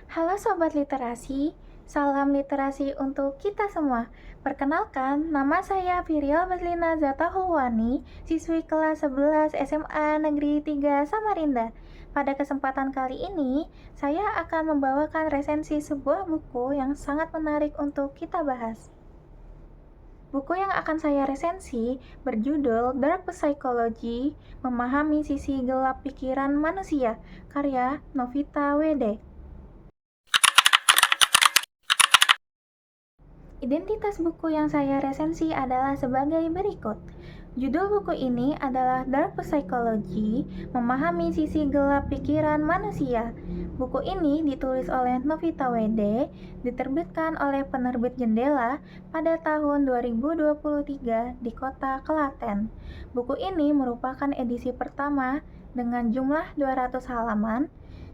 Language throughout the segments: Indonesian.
Halo Sobat Literasi, salam literasi untuk kita semua. Perkenalkan, nama saya Virial Baslina Zata Hulwani, siswi kelas 11 SMA Negeri 3 Samarinda. Pada kesempatan kali ini, saya akan membawakan resensi sebuah buku yang sangat menarik untuk kita bahas. Buku yang akan saya resensi berjudul Dark Psychology, Memahami Sisi Gelap Pikiran Manusia, karya Novita Wede. Identitas buku yang saya resensi adalah sebagai berikut. Judul buku ini adalah Dark Psychology, Memahami Sisi Gelap Pikiran Manusia. Buku ini ditulis oleh Novita Wede, diterbitkan oleh penerbit Jendela pada tahun 2023 di kota Klaten. Buku ini merupakan edisi pertama dengan jumlah 200 halaman.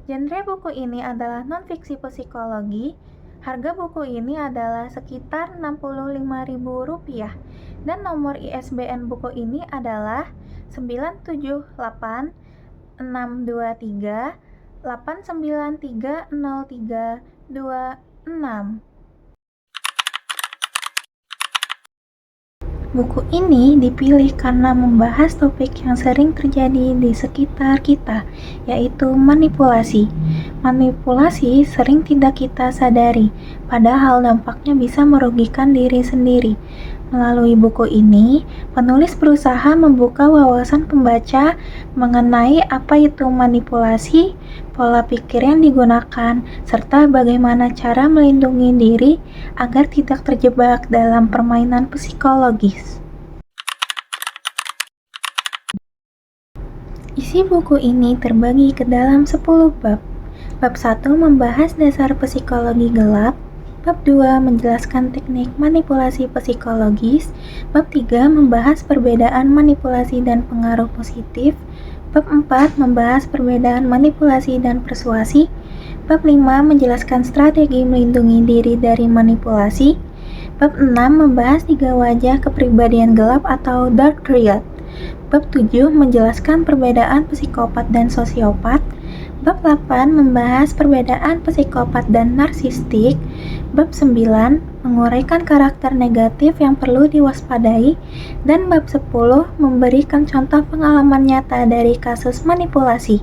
Genre buku ini adalah non-fiksi psikologi. Harga buku ini adalah sekitar Rp65.000 dan nomor ISBN buku ini adalah 97863893036. Buku ini dipilih karena membahas topik yang sering terjadi di sekitar kita, yaitu manipulasi. Manipulasi sering tidak kita sadari, padahal dampaknya bisa merugikan diri sendiri. Melalui buku ini, penulis berusaha membuka wawasan pembaca mengenai apa itu manipulasi, pola pikir yang digunakan, serta bagaimana cara melindungi diri agar tidak terjebak dalam permainan psikologis. Isi buku ini terbagi ke dalam 10 bab. Bab 1 membahas dasar psikologi gelap. Bab 2 menjelaskan teknik manipulasi psikologis. Bab 3 membahas perbedaan manipulasi dan pengaruh positif. Bab 4 membahas perbedaan manipulasi dan persuasi. Bab 5 menjelaskan strategi melindungi diri dari manipulasi. Bab 6 membahas 3 wajah kepribadian gelap atau dark triad. Bab 7 menjelaskan perbedaan psikopat dan sosiopat. Bab 8 membahas perbedaan psikopat dan narsistik. Bab 9 menguraikan karakter negatif yang perlu diwaspadai. Dan bab 10 memberikan contoh pengalaman nyata dari kasus manipulasi.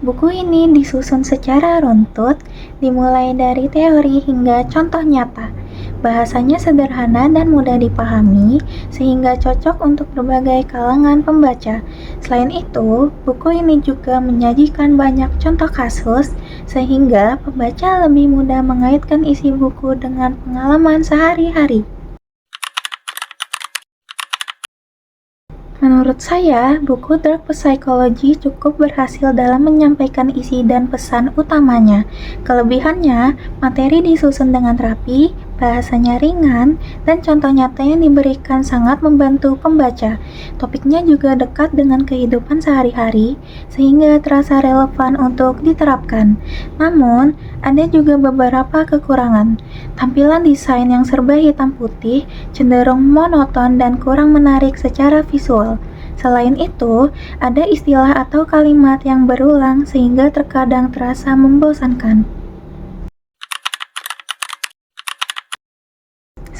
Buku ini disusun secara runtut, dimulai dari teori hingga contoh nyata. Bahasanya sederhana dan mudah dipahami, sehingga cocok untuk berbagai kalangan pembaca. Selain itu, buku ini juga menyajikan banyak contoh kasus, sehingga pembaca lebih mudah mengaitkan isi buku dengan pengalaman sehari-hari. Menurut saya, buku Dark Psychology cukup berhasil dalam menyampaikan isi dan pesan utamanya. Kelebihannya, materi disusun dengan rapi, bahasanya ringan, dan contoh nyata yang diberikan sangat membantu pembaca. Topiknya juga dekat dengan kehidupan sehari-hari, sehingga terasa relevan untuk diterapkan. Namun, ada juga beberapa kekurangan. Tampilan desain yang serba hitam putih, cenderung monoton dan kurang menarik secara visual. Selain itu, ada istilah atau kalimat yang berulang sehingga terkadang terasa membosankan.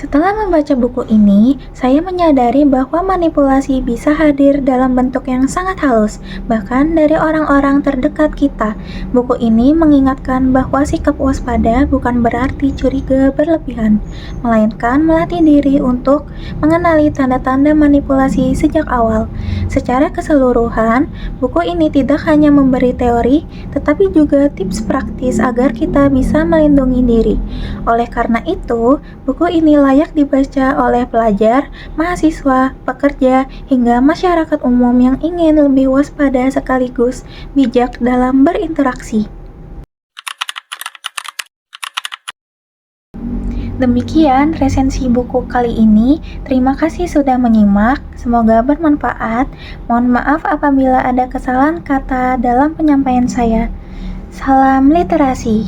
Setelah membaca buku ini, saya menyadari bahwa manipulasi bisa hadir dalam bentuk yang sangat halus, bahkan dari orang-orang terdekat kita. Buku ini mengingatkan bahwa sikap waspada bukan berarti curiga berlebihan, melainkan melatih diri untuk mengenali tanda-tanda manipulasi sejak awal. Secara keseluruhan, buku ini tidak hanya memberi teori, tetapi juga tips praktis agar kita bisa melindungi diri. Oleh karena itu, buku ini layak dibaca oleh pelajar, mahasiswa, pekerja, hingga masyarakat umum yang ingin lebih waspada sekaligus bijak dalam berinteraksi. Demikian resensi buku kali ini. Terima kasih sudah menyimak. Semoga bermanfaat. Mohon maaf apabila ada kesalahan kata dalam penyampaian saya. Salam literasi.